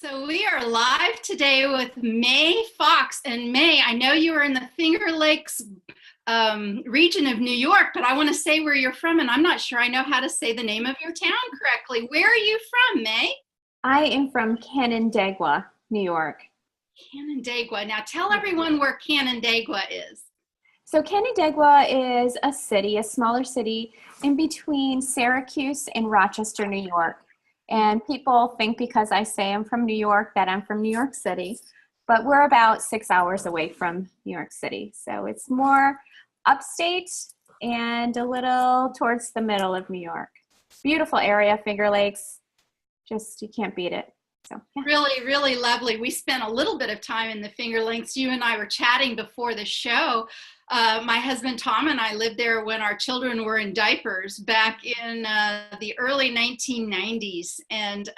So we are live today with Mae Fox. And Mae, I know you are in the Finger Lakes region of New York, but I want to say where you're from, and I'm not sure I know how to say the name of your town correctly. Where are you from, Mae? I am from Canandaigua, New York. Canandaigua. Now tell everyone where Canandaigua is. So Canandaigua is a city, a smaller city in between Syracuse and Rochester, New York. And people think because I say I'm from New York that I'm from New York City, but we're about 6 hours away from New York City. So it's more upstate and a little towards the middle of New York. Beautiful area, Finger Lakes, just you can't beat it. So, yeah. Really, really lovely. We spent a little bit of time in the Finger Lakes. You and I were chatting before the show. My husband Tom and I lived there when our children were in diapers back in the early 1990s, and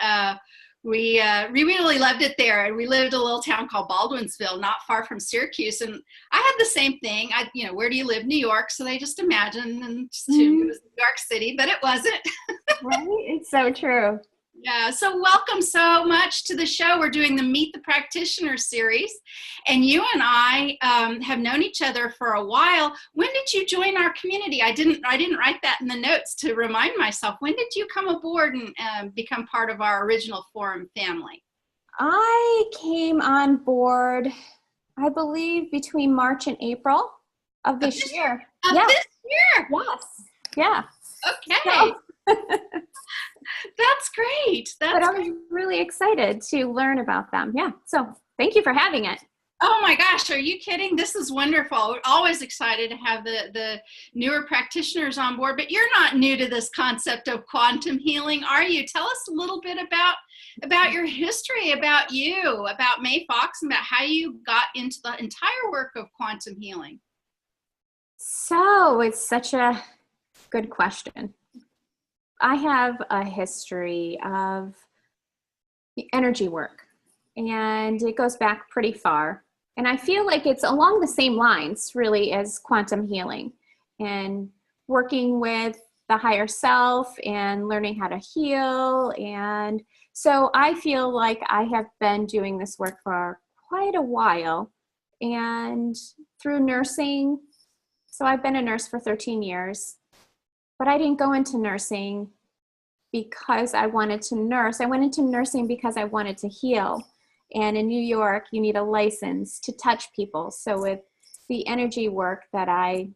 we really loved it there. And we lived in a little town called Baldwinsville, not far from Syracuse. And I had the same thing. Where do you live? New York. So they just imagined and assumed it was New York City, but it wasn't. Right? It's so true. Yeah, so welcome so much to the show. We're doing the Meet the Practitioner series, and you and I have known each other for a while. When did you join our community? I didn't write that in the notes to remind myself. When did you come aboard and become part of our original forum family? I came on board, I believe, between March and April of this year. This year? Yes. Yeah. Okay. That's great. But I was really excited to learn about them. Yeah. So thank you for having it. Oh my gosh, are you kidding? This is wonderful. We're always excited to have the newer practitioners on board, but you're not new to this concept of quantum healing, are you? Tell us a little bit about your history, about you, about Mae Fox, and about how you got into the entire work of quantum healing. So it's such a good question. I have a history of energy work, and it goes back pretty far. And I feel like it's along the same lines, really, as quantum healing and working with the higher self and learning how to heal. And so I feel like I have been doing this work for quite a while, and through nursing. So I've been a nurse for 13 years. But I didn't go into nursing because I wanted to nurse. I went into nursing because I wanted to heal. And in New York, you need a license to touch people. So with the energy work that I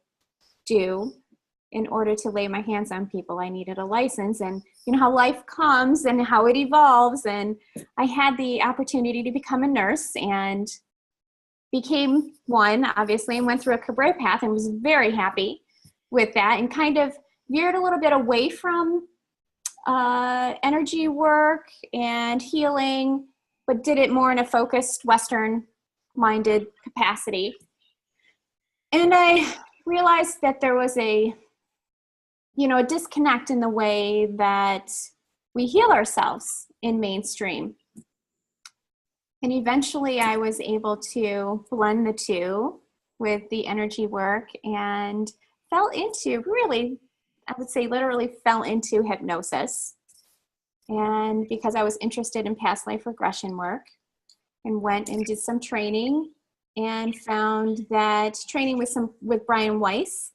do, in order to lay my hands on people, I needed a license. And you know how life comes and how it evolves. And I had the opportunity to become a nurse and became one, obviously, and went through a career path and was very happy with that, and kind of veered a little bit away from energy work and healing, but did it more in a focused Western-minded capacity. And I realized that there was a disconnect in the way that we heal ourselves in mainstream. And eventually I was able to blend the two with the energy work and fell into, really, I would say literally fell into hypnosis. And because I was interested in past life regression work, and went and did some training and found that training with Brian Weiss.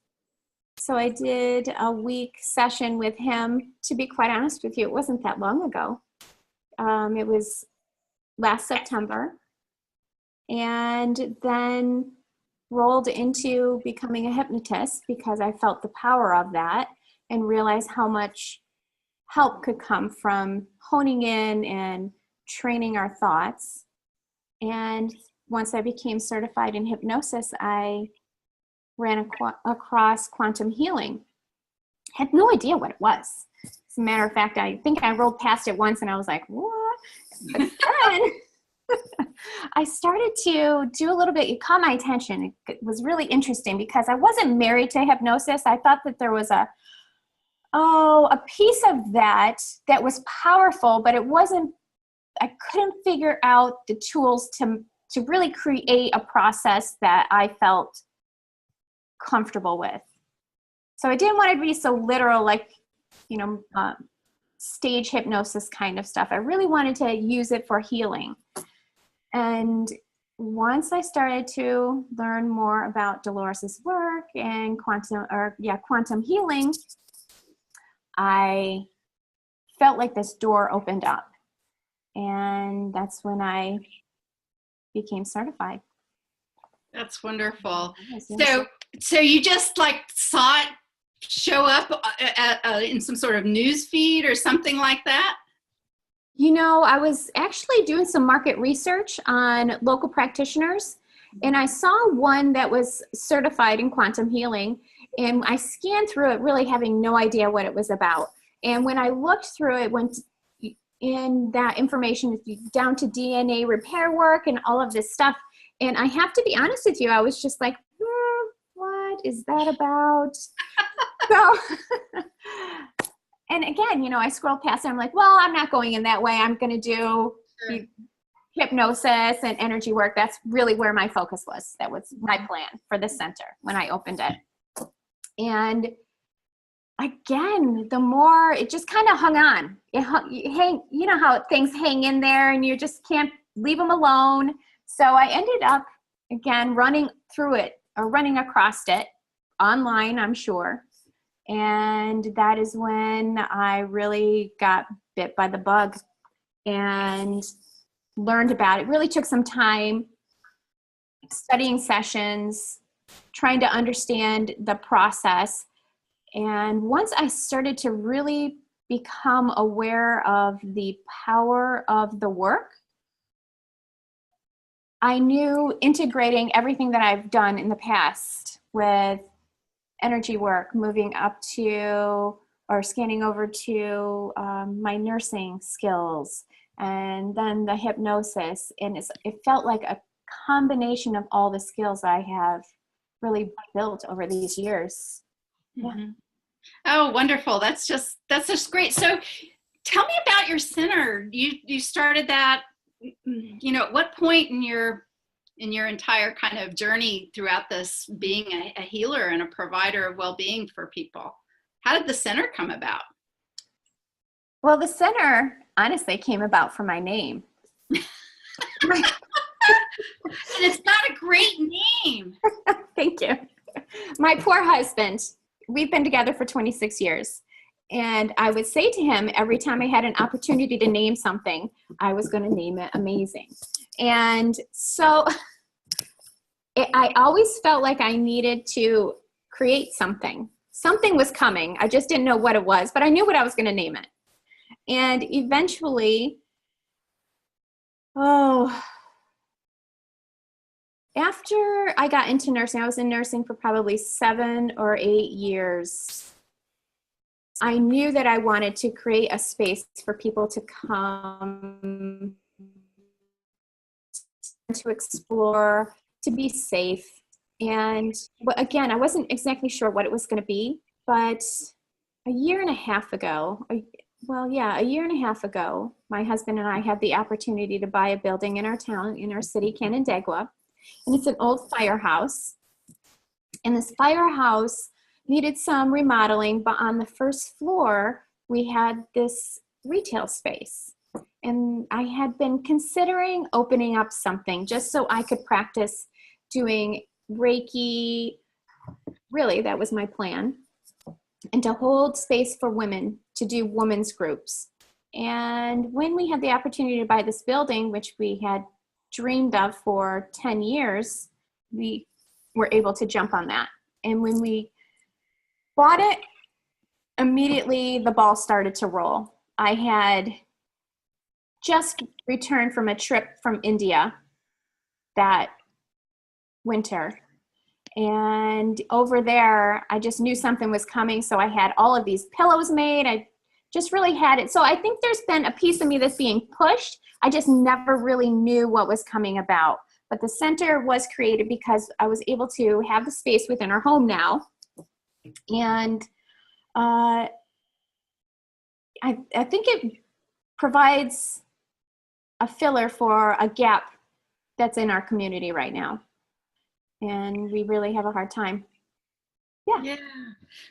So I did a week session with him. To be quite honest with you, it wasn't that long ago. It was last September. And then rolled into becoming a hypnotist because I felt the power of that and realized how much help could come from honing in and training our thoughts. And once I became certified in hypnosis, I ran across quantum healing. Had no idea what it was. As a matter of fact, I think I rolled past it once and I was like, what? But then I started to do a little bit, it caught my attention. It was really interesting because I wasn't married to hypnosis. I thought that there was a piece of that was powerful, but it wasn't, I couldn't figure out the tools to really create a process that I felt comfortable with. So I didn't want to be so literal, like, stage hypnosis kind of stuff. I really wanted to use it for healing. And once I started to learn more about Dolores's work and quantum healing, I felt like this door opened up. And that's when I became certified. That's wonderful. So you just like saw it show up in some sort of news feed or something like that? You know, I was actually doing some market research on local practitioners, and I saw one that was certified in quantum healing, and I scanned through it really having no idea what it was about. And when I looked through it, went in that information down to DNA repair work and all of this stuff. And I have to be honest with you, I was just like, what is that about? So, and again, you know, I scrolled past it. I'm like, well, I'm not going in that way. I'm going to do hypnosis and energy work. That's really where my focus was. That was my plan for the center when I opened it. And again, the more it just kind of hung on. You know how things hang in there and you just can't leave them alone. So I ended up, again, running through it or running across it online, I'm sure. And that is when I really got bit by the bug and learned about it. It really took some time, studying sessions, trying to understand the process. And once I started to really become aware of the power of the work, I knew integrating everything that I've done in the past with energy work, moving up to or scanning over to my nursing skills, and then the hypnosis. And it felt like a combination of all the skills I have really built over these years. Mm-hmm. Yeah. Oh, wonderful. That's just great. So tell me about your center. You started that, you know, at what point in your entire kind of journey throughout this being a healer and a provider of well-being for people? How did the center come about? Well, the center honestly came about from my name. And it's got a great name. Thank you. My poor husband, we've been together for 26 years. And I would say to him every time I had an opportunity to name something, I was going to name it A-Mae-Zing. And so I always felt like I needed to create something. Something was coming. I just didn't know what it was, but I knew what I was going to name it. And eventually, after I got into nursing, I was in nursing for probably 7 or 8 years. I knew that I wanted to create a space for people to come to explore, to be safe. And again, I wasn't exactly sure what it was going to be, but a year and a half ago, my husband and I had the opportunity to buy a building in our town, in our city, Canandaigua. And it's an old firehouse. And this firehouse needed some remodeling, but on the first floor, we had this retail space. And I had been considering opening up something just so I could practice doing Reiki. Really, that was my plan. And to hold space for women, to do women's groups. And when we had the opportunity to buy this building, which we had dreamed of for 10 years, we were able to jump on that. And when we bought it, immediately the ball started to roll. I had just returned from a trip from India that winter. And over there, I just knew something was coming. So I had all of these pillows made. I just really had it. So I think there's been a piece of me that's being pushed. I just never really knew what was coming about. But the center was created because I was able to have the space within our home now. And I think it provides a filler for a gap that's in our community right now. And we really have a hard time. Yeah.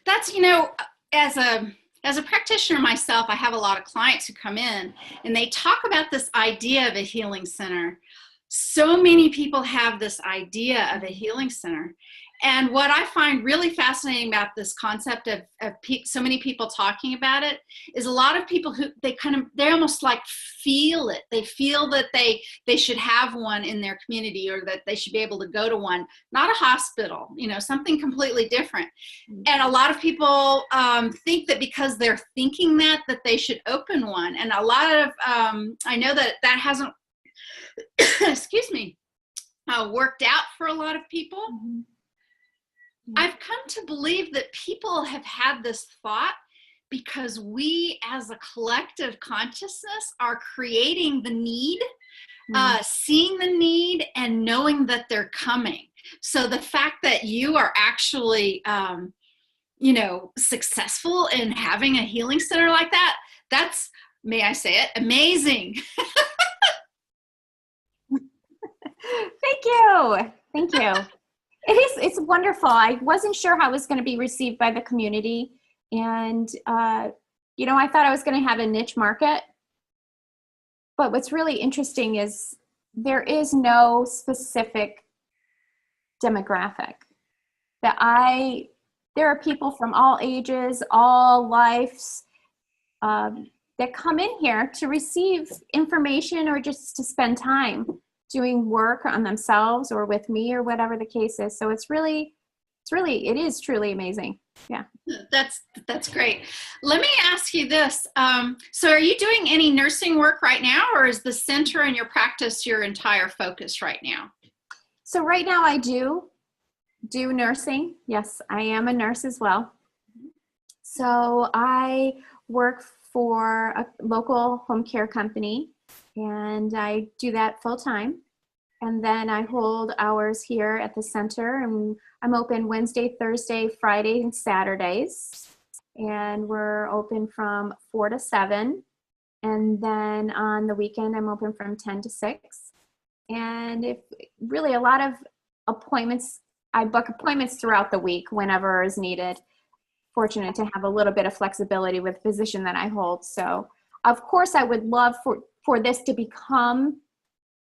That's, you know, as a as a practitioner myself, I have a lot of clients who come in and they talk about this idea of a healing center. So many people have this idea of a healing center. And what I find really fascinating about this concept of so many people talking about it is a lot of people who they almost like feel it. They feel that they should have one in their community, or that they should be able to go to one, not a hospital, something completely different. And a lot of people think that because they're thinking that they should open one. And a lot of, I know that hasn't, excuse me, worked out for a lot of people. Mm-hmm. I've come to believe that people have had this thought because we as a collective consciousness are creating the need, seeing the need and knowing that they're coming. So the fact that you are actually, successful in having a healing center like that, that's, may I say it, amazing. Thank you. Thank you. It's wonderful. I wasn't sure how it was going to be received by the community. And, I thought I was going to have a niche market. But what's really interesting is there is no specific demographic. There are people from all ages, all lives, that come in here to receive information or just to spend time doing work on themselves or with me or whatever the case is. So it is truly amazing. Yeah. That's great. Let me ask you this. So are you doing any nursing work right now, or is the center and your practice your entire focus right now? So right now I do nursing. Yes, I am a nurse as well. So I work for a local home care company, and I do that full time. And then I hold hours here at the center, and I'm open Wednesday, Thursday, Friday, and Saturdays. And we're open from 4 to 7. And then on the weekend, I'm open from 10 to 6. And if really a lot of appointments, I book appointments throughout the week whenever is needed. Fortunate to have a little bit of flexibility with the position that I hold. So of course I would love for this to become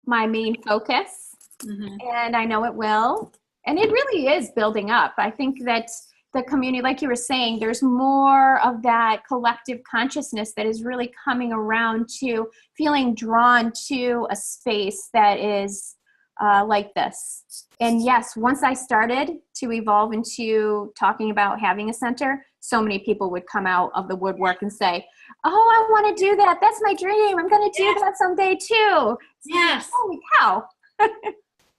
my main focus. Mm-hmm. And I know it will. And it really is building up. I think that the community, like you were saying, there's more of that collective consciousness that is really coming around to feeling drawn to a space that is like this. And yes, once I started to evolve into talking about having a center, so many people would come out of the woodwork and say, oh, I want to do that. That's my dream. I'm going to do that someday too. Yes. Holy cow.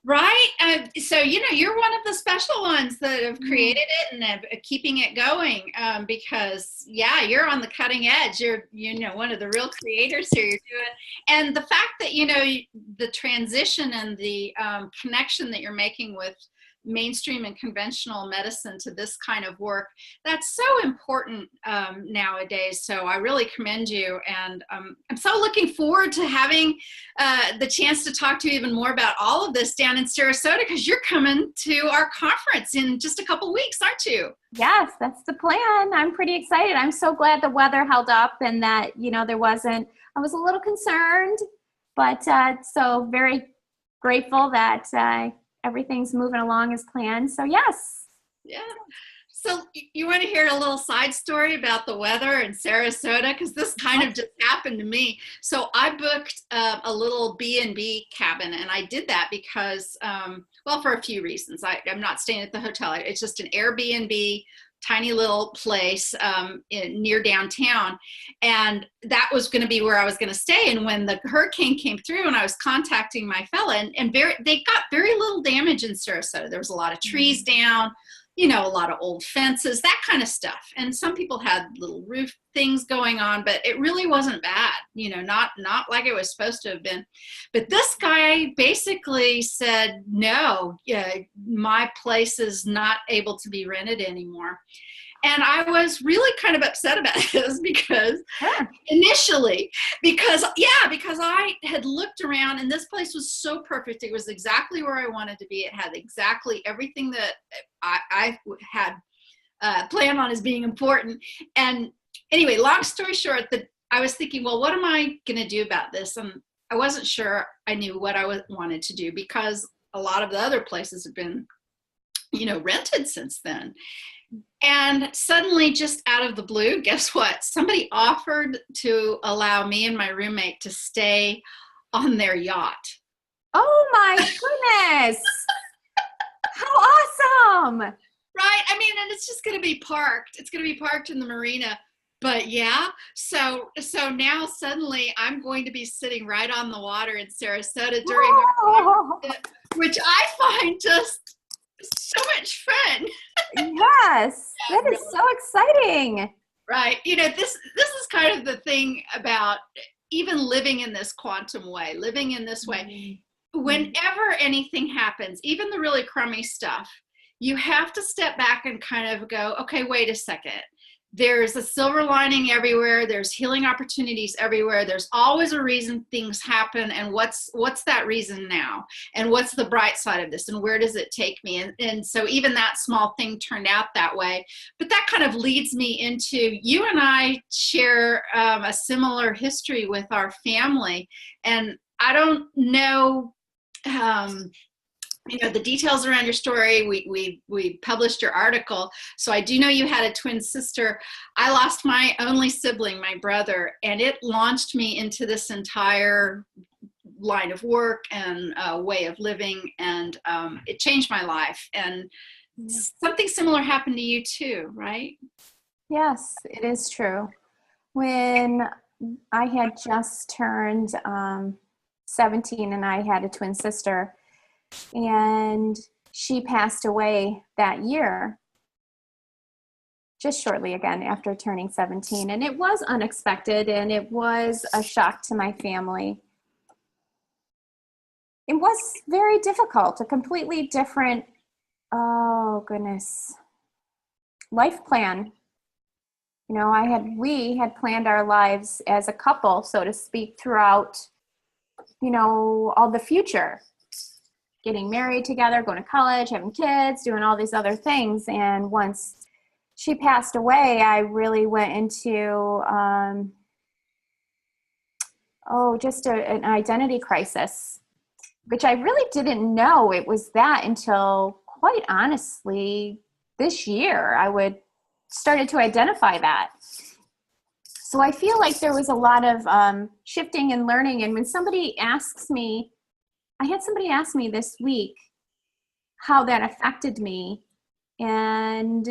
Right. So, you're one of the special ones that have created it and have keeping it going, because you're on the cutting edge. You're, one of the real creators here. You're doing, and the fact that, the transition and the connection that you're making with mainstream and conventional medicine to this kind of work, that's so important nowadays. So I really commend you, and I'm so looking forward to having the chance to talk to you even more about all of this down in Sarasota, because you're coming to our conference in just a couple weeks, aren't you? Yes, that's the plan. I'm pretty excited. I'm so glad the weather held up and that I was a little concerned, but so very grateful that everything's moving along as planned. So yes. Yeah. So you want to hear a little side story about the weather in Sarasota? Because this kind of just happened to me. So I booked a little B&B cabin, and I did that because, for a few reasons. I'm not staying at the hotel. It's just an Airbnb, tiny little place near downtown. And that was going to be where I was going to stay. And when the hurricane came through and I was contacting my fella, and they got very little damage in Sarasota. There was a lot of trees down, a lot of old fences, that kind of stuff. And some people had little roof things going on, but it really wasn't bad, not like it was supposed to have been. But this guy basically said, no, my place is not able to be rented anymore. And I was really kind of upset about this because initially, because I had looked around and this place was so perfect. It was exactly where I wanted to be. It had exactly everything that I had planned on as being important. And anyway, long story short, I was thinking, well, what am I going to do about this? And I wasn't sure I knew what I wanted to do, because a lot of the other places have been, rented since then. And suddenly, just out of the blue, guess what? Somebody offered to allow me and my roommate to stay on their yacht. Oh my goodness. How awesome. Right? I mean, and it's just going to be parked. It's going to be parked in the marina. But yeah, so now suddenly I'm going to be sitting right on the water in Sarasota during our visit, which I find just so much fun. Yes, that is so exciting. Right. This is kind of the thing about even living in this quantum way, living in this way. Whenever anything happens, even the really crummy stuff, you have to step back and kind of go, okay, wait a second. There's a silver lining everywhere. There's healing opportunities everywhere. There's always a reason things happen. And what's that reason now? And what's the bright side of this? And where does it take me? And so even that small thing turned out that way. But that kind of leads me into, you and I share a similar history with our family. And I don't know, the details around your story. We published your article. So I do know you had a twin sister. I lost my only sibling, my brother, and it launched me into this entire line of work and way of living. And it changed my life. And something similar happened to you too, right? Yes, it is true. When I had just turned 17 and I had a twin sister, and she passed away that year, just shortly again after turning 17. And it was unexpected, and it was a shock to my family. It was very difficult, a completely different, life plan. We had planned our lives as a couple, so to speak, throughout, all the future. Getting married together, going to college, having kids, doing all these other things. And once she passed away, I really went into, just an identity crisis, which I really didn't know it was that until, quite honestly, this year. I started to identify that. So I feel like there was a lot of shifting and learning. And when somebody asks me, I had somebody ask me this week how that affected me. And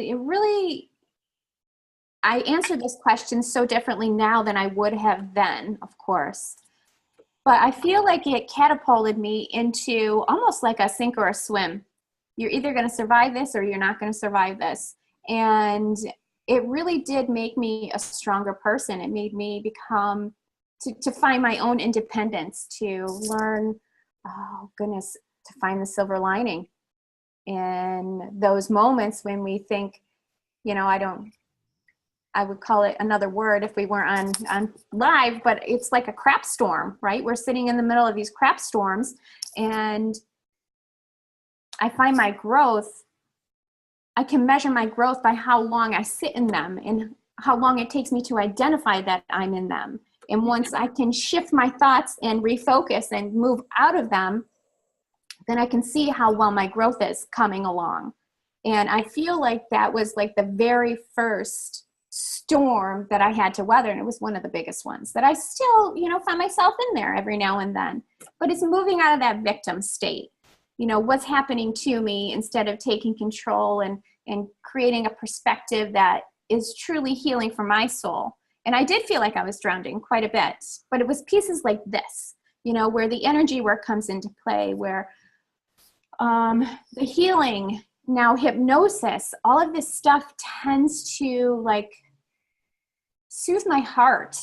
I answered this question so differently now than I would have then, of course. But I feel like it catapulted me into almost like a sink or a swim. You're either going to survive this or you're not going to survive this. And it really did make me a stronger person. It made me become, to find my own independence, to learn, to find the silver lining in those moments when we think, I would call it another word if we weren't on live, but it's like a crap storm, right? We're sitting in the middle of these crap storms, and I find my growth, I can measure my growth by how long I sit in them and how long it takes me to identify that I'm in them. And once I can shift my thoughts and refocus and move out of them, then I can see how well my growth is coming along. And I feel like that was like the very first storm that I had to weather. And it was one of the biggest ones that I still, find myself in there every now and then. But it's moving out of that victim state. What's happening to me, instead of taking control and creating a perspective that is truly healing for my soul. And I did feel like I was drowning quite a bit, but it was pieces like this, where the energy work comes into play, where the healing, now hypnosis, all of this stuff tends to soothe my heart.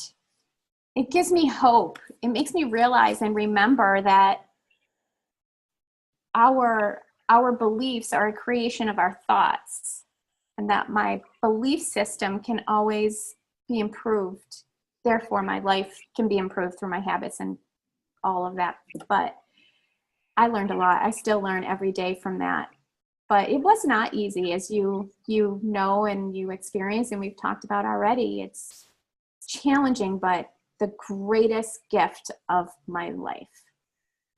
It gives me hope. It makes me realize and remember that our beliefs are a creation of our thoughts, and that my belief system can always be improved. Therefore, my life can be improved through my habits and all of that. But I learned a lot. I still learn every day from that. But it was not easy, as you know and you experience, and we've talked about already. It's challenging, but the greatest gift of my life,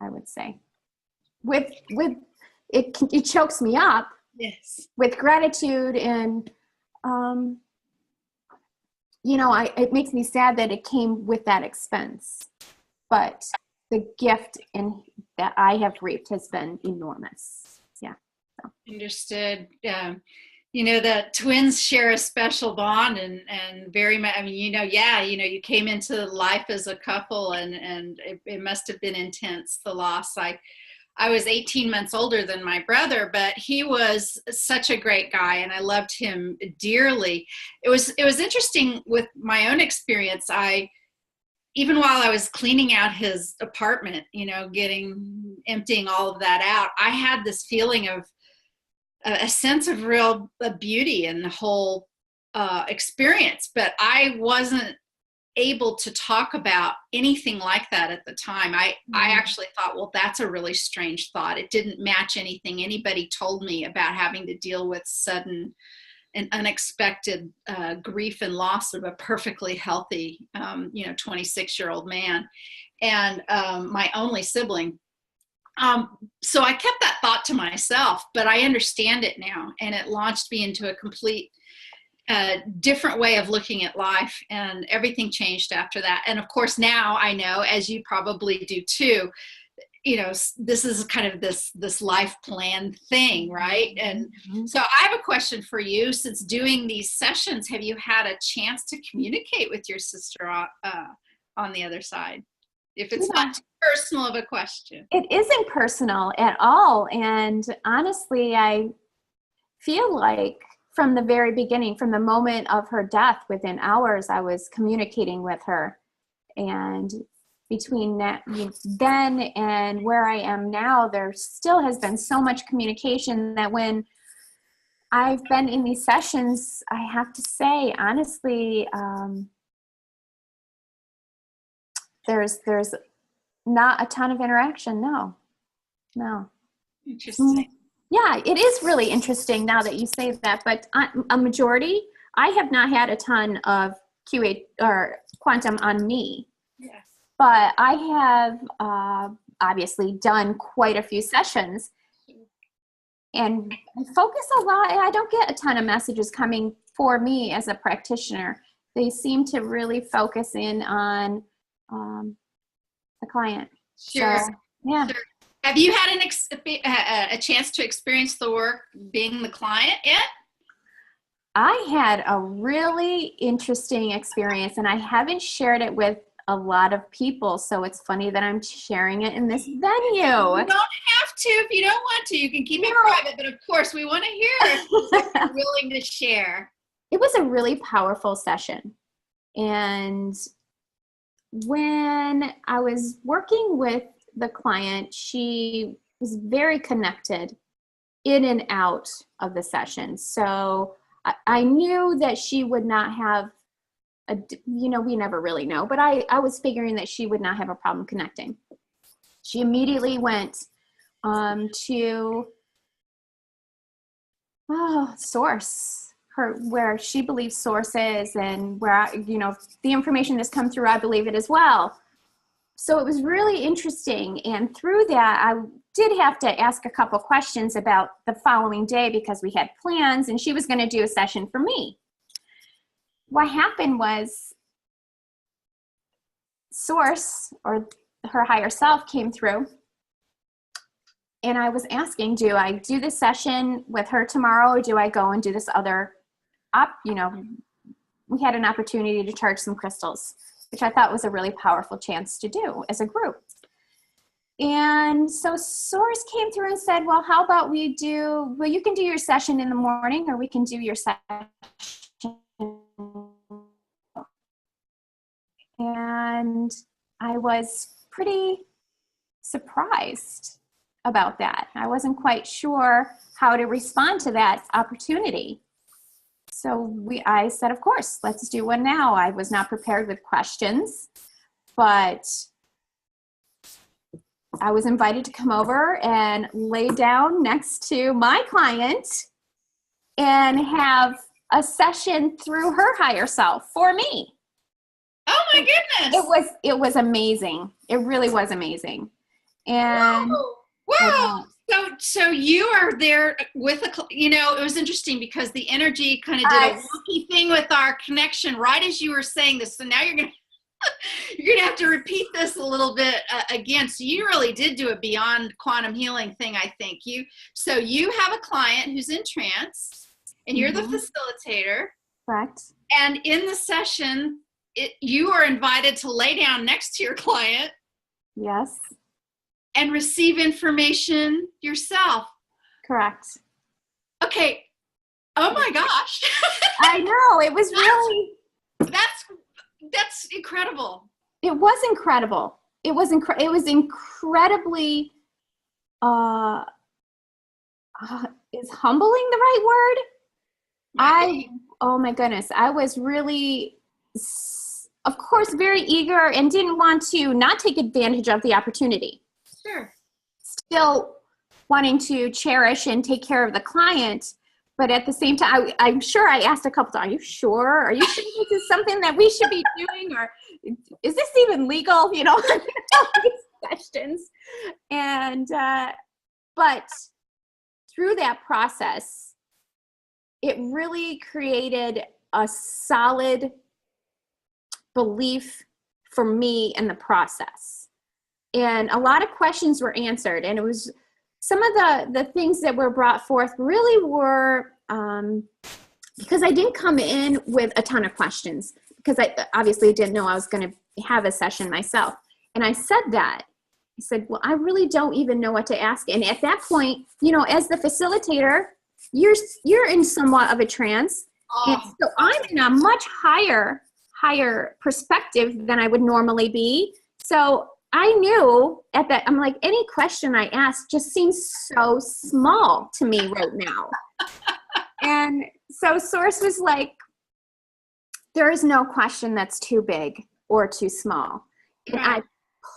I would say. With it chokes me up. Yes. With gratitude, and it makes me sad that it came with that expense, but the gift that I have reaped has been enormous. Yeah. So. Understood. The twins share a special bond, and very much, I mean, you came into life as a couple, and it must have been intense, the loss. I was 18 months older than my brother, but he was such a great guy, and I loved him dearly. It was interesting with my own experience. Even while I was cleaning out his apartment, emptying all of that out, I had this feeling of a sense of real beauty in the whole experience, but I wasn't able to talk about anything like that at the time. I actually thought, well, that's a really strange thought. It didn't match anything anybody told me about having to deal with sudden and unexpected grief and loss of a perfectly healthy, 26-year-old man, and my only sibling. So I kept that thought to myself, but I understand it now, and it launched me into a complete different way of looking at life, and everything changed after that. And of course, now I know, as you probably do too, this is kind of this life plan thing, right? And so I have a question for you. Since doing these sessions, have you had a chance to communicate with your sister on the other side? If it's not too personal of a question. It isn't personal at all. And honestly, I feel like from the very beginning, from the moment of her death, within hours, I was communicating with her. And between then and where I am now, there still has been so much communication that when I've been in these sessions, I have to say, honestly, there's not a ton of interaction. No. Interesting. Yeah, it is really interesting now that you say that, but a majority, I have not had a ton of QA or quantum on me. Yes. But I have obviously done quite a few sessions and focus a lot. I don't get a ton of messages coming for me as a practitioner. They seem to really focus in on the client. Sure. So, yeah. Sure. Have you had a chance to experience the work being the client yet? I had a really interesting experience, and I haven't shared it with a lot of people, so it's funny that I'm sharing it in this venue. You don't have to if you don't want to. You can keep it private, but of course we want to hear if you're willing to share. It was a really powerful session, and when I was working with the client, she was very connected in and out of the session. So I knew that she would not have we never really know, but I was figuring that she would not have a problem connecting. She immediately went to source, where she believes source is, and where the information that's come through, I believe it as well. So it was really interesting. And through that, I did have to ask a couple questions about the following day because we had plans, and she was going to do a session for me. What happened was source, or her higher self, came through, and I was asking, do I do this session with her tomorrow, or do I go and do this other we had an opportunity to charge some crystals, which I thought was a really powerful chance to do as a group. And so Source came through and said, well, how about you can do your session in the morning, or we can do your session. And I was pretty surprised about that. I wasn't quite sure how to respond to that opportunity. So I said, of course, let's do one now. I was not prepared with questions, but I was invited to come over and lay down next to my client and have a session through her higher self for me. my goodness. It was amazing. It really was amazing. And wow. So you are there with it was interesting because the energy kind of did a wonky thing with our connection right as you were saying this. So now you're going to have to repeat this a little bit again. So you really did do a beyond quantum healing thing, I think. So you have a client who's in trance and you're the facilitator. Correct. And in the session, you are invited to lay down next to your client. Yes. And receive information yourself. Correct. Okay. Oh my gosh. I know. It was really. That's incredible. It was incredible. It was incredibly. Is humbling the right word? Right. Oh my goodness. I was really, of course, very eager and didn't want to not take advantage of the opportunity. Sure. Still wanting to cherish and take care of the client, but at the same time, I'm sure I asked a couple times, are you sure this is something that we should be doing? Or is this even legal? All these questions. And, but through that process, it really created a solid belief for me in the process. And a lot of questions were answered. And it was some of the things that were brought forth really were, because I didn't come in with a ton of questions, because I obviously didn't know I was going to have a session myself. And I said that. I said, well, I really don't even know what to ask. And at that point, as the facilitator, you're in somewhat of a trance. And so I'm in a much higher perspective than I would normally be. So I knew I'm like, any question I ask just seems so small to me right now. And so Source was like, there is no question that's too big or too small. And I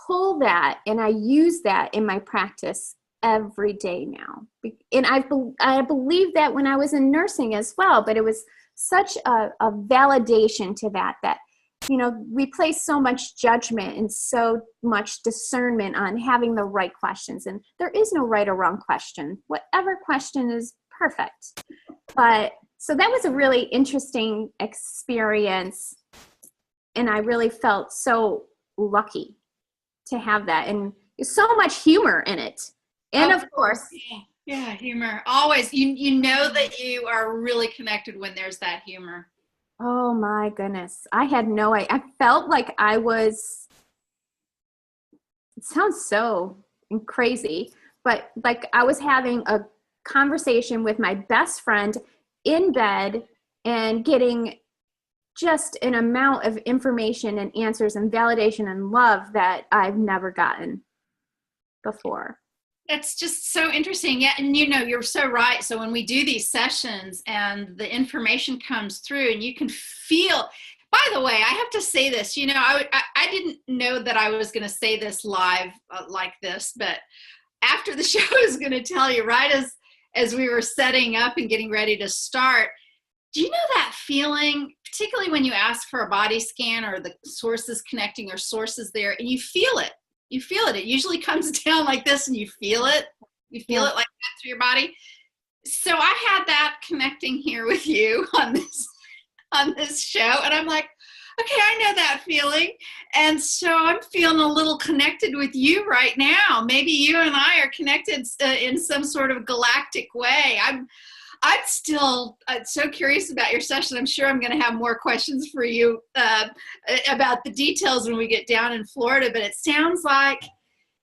pull that and I use that in my practice every day now. And I believe that when I was in nursing as well, but it was such a validation to that we place so much judgment and so much discernment on having the right questions. And there is no right or wrong question. Whatever question is perfect. But so that was a really interesting experience. And I really felt so lucky to have that. And there's so much humor in it. And of course. Yeah, humor. Always. You know that you are really connected when there's that humor. Oh my goodness. I had no idea. I felt like it sounds so crazy, but like I was having a conversation with my best friend in bed and getting just an amount of information and answers and validation and love that I've never gotten before. That's just so interesting. Yeah. And you're so right. So when we do these sessions and the information comes through and you can feel, by the way, I have to say this, I didn't know that I was going to say this live like this, but after the show I was going to tell you right as we were setting up and getting ready to start, do you know that feeling, particularly when you ask for a body scan or the sources connecting or sources there and you feel it? You feel it. It usually comes down like this and you feel it. You feel it like that through your body. So I had that connecting here with you on this show. And I'm like, okay, I know that feeling. And so I'm feeling a little connected with you right now. Maybe you and I are connected in some sort of galactic way. I'm still so curious about your session. I'm sure I'm going to have more questions for you about the details when we get down in Florida, but it sounds like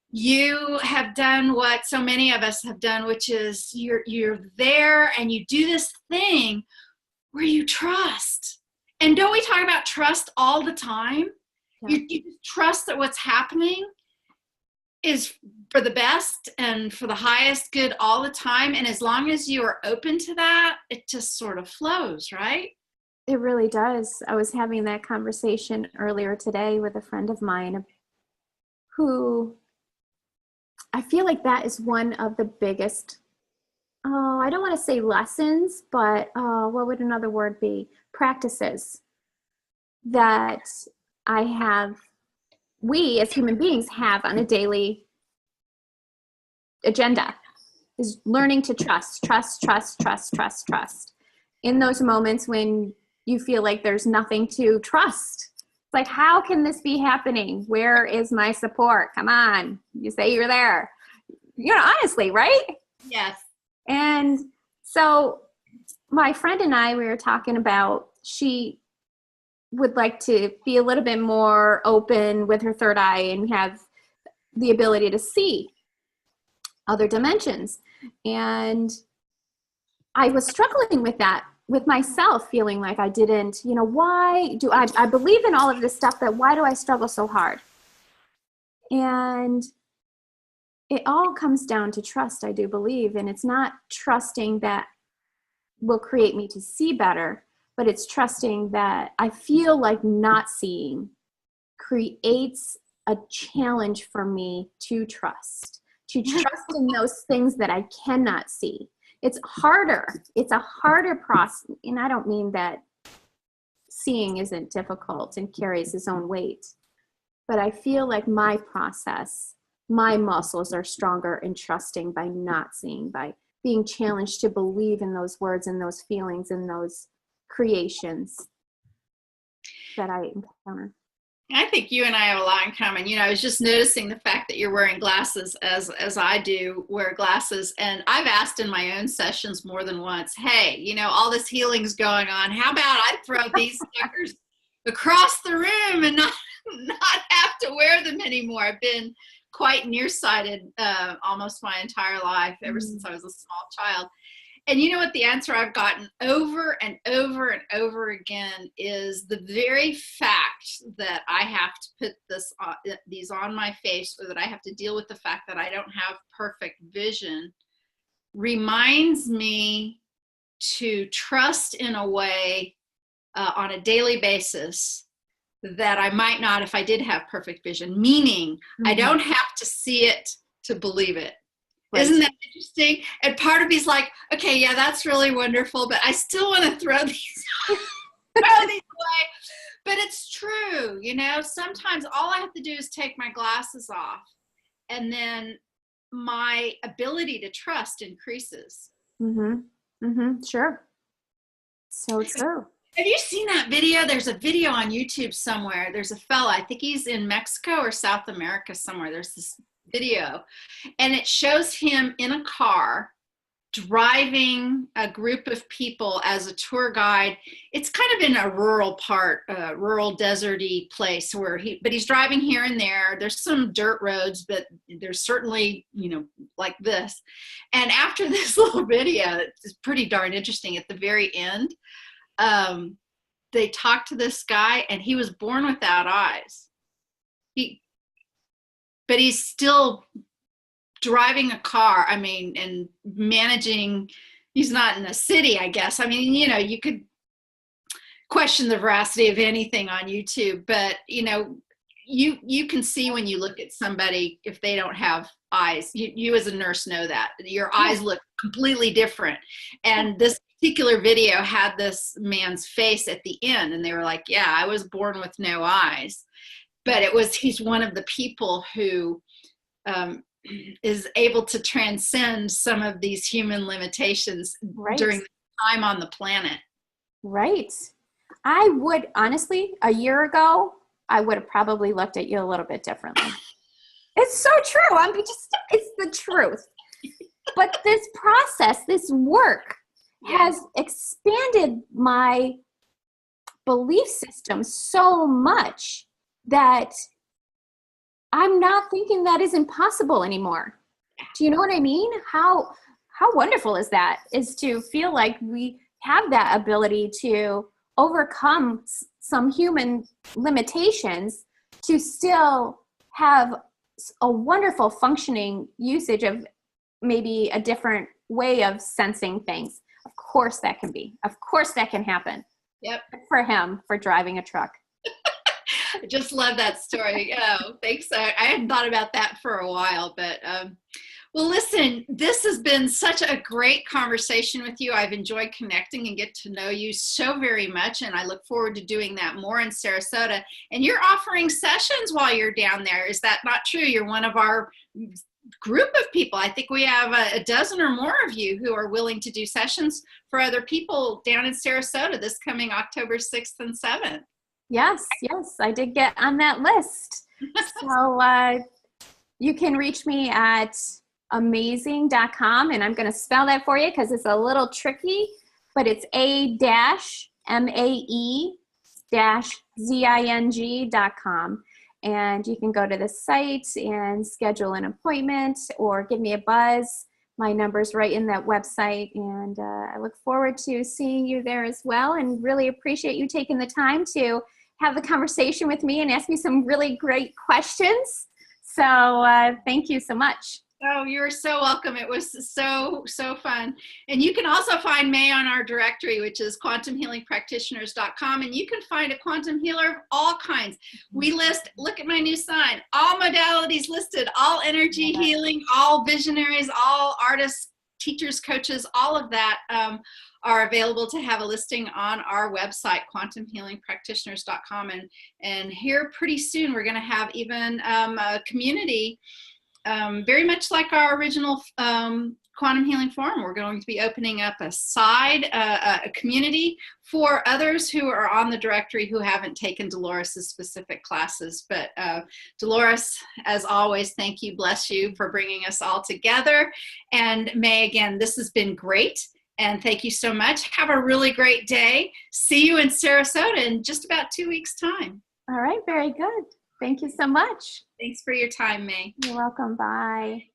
you have done what so many of us have done, which is you're there and you do this thing where you trust. And don't we talk about trust all the time? Yeah. You trust that what's happening is for the best and for the highest good all the time. And as long as you are open to that, it just sort of flows, right? It really does. I was having that conversation earlier today with a friend of mine who I feel like that is one of the biggest, I don't want to say lessons, but what would another word be? Practices that we as human beings have on a daily agenda is learning to trust in those moments when you feel like there's nothing to trust. It's like, how can this be happening? Where is my support? Come on. You say you're there. Honestly, right? Yes. And so my friend and I, we were talking about, she would like to be a little bit more open with her third eye and have the ability to see other dimensions. And I was struggling with that, with myself, feeling like I didn't, why do I believe in all of this stuff, but why do I struggle so hard? And it all comes down to trust, I do believe. And it's not trusting that will create me to see better, but it's trusting that I feel like not seeing creates a challenge for me to trust in those things that I cannot see. It's harder. It's a harder process. And I don't mean that seeing isn't difficult and carries its own weight, but I feel like my process, my muscles are stronger in trusting by not seeing, by being challenged to believe in those words and those feelings and those creations that I encounter. I think you and I have a lot in common. I was just noticing the fact that you're wearing glasses as I do wear glasses. And I've asked in my own sessions more than once, hey, all this healing's going on. How about I throw these suckers across the room and not have to wear them anymore? I've been quite nearsighted almost my entire life, ever since I was a small child. And you know what the answer I've gotten over and over and over again is the very fact that I have to put these on my face, or that I have to deal with the fact that I don't have perfect vision, reminds me to trust in a way on a daily basis that I might not if I did have perfect vision, meaning I don't have to see it to believe it. Right. Isn't that interesting? And part of me's like, okay, yeah, that's really wonderful, but I still want to throw these away. But it's true, sometimes all I have to do is take my glasses off, and then my ability to trust increases. Sure. So true. Have you seen that video? There's a video on YouTube somewhere. There's a fella, I think he's in Mexico or South America somewhere. There's this video, and it shows him in a car driving a group of people as a tour guide. It's kind of in a rural part, rural deserty place but he's driving here and there. There's some dirt roads, but there's certainly, like this. And after this little video, it's pretty darn interesting. At the very end, they talked to this guy, and he was born without eyes. But he's still driving a car, and managing. He's not in a city, I guess. You could question the veracity of anything on YouTube, but, you can see when you look at somebody if they don't have eyes. You as a nurse know that. Your eyes look completely different. And this particular video had this man's face at the end, and they were like, yeah, I was born with no eyes. But he's one of the people who is able to transcend some of these human limitations during the time on the planet. Right. I would, honestly, a year ago, I would have probably looked at you a little bit differently. It's so true. It's the truth. But this process, this work has expanded my belief system so much that I'm not thinking that is impossible anymore. Do you know what I mean? How wonderful is that? Is to feel like we have that ability to overcome some human limitations to still have a wonderful functioning usage of maybe a different way of sensing things. Of course that can be. Of course that can happen. Yep. For him, for driving a truck. I just love that story. Oh, thanks. I hadn't thought about that for a while, but Well, listen, this has been such a great conversation with you. I've enjoyed connecting and get to know you so very much, and I look forward to doing that more in Sarasota. And you're offering sessions while you're down there. Is that not true? You're one of our group of people. I think we have a dozen or more of you who are willing to do sessions for other people down in Sarasota this coming October 6th and 7th. Yes, I did get on that list. So you can reach me at A-Mae-Zing.com, and I'm going to spell that for you because it's a little tricky, but it's A-MAE-ZING.com. And you can go to the site and schedule an appointment or give me a buzz. My number's right in that website, and I look forward to seeing you there as well, and really appreciate you taking the time to have the conversation with me and ask me some really great questions. So thank you so much. Oh, you're so welcome. It was so fun. And you can also find Mae on our directory, which is quantumhealingpractitioners.com. And you can find a quantum healer of all kinds. We list, look at my new sign, all modalities listed, all energy healing, all visionaries, all artists, teachers, coaches, all of that are available to have a listing on our website, quantumhealingpractitioners.com. And here pretty soon, we're going to have even a community very much like our original Quantum Healing Forum. We're going to be opening up a community for others who are on the directory who haven't taken Dolores' specific classes. But Dolores, as always, thank you, bless you for bringing us all together. And Mae, again, this has been great. And thank you so much. Have a really great day. See you in Sarasota in just about 2 weeks' time. All right, very good. Thank you so much. Thanks for your time, Mae. You're welcome. Bye.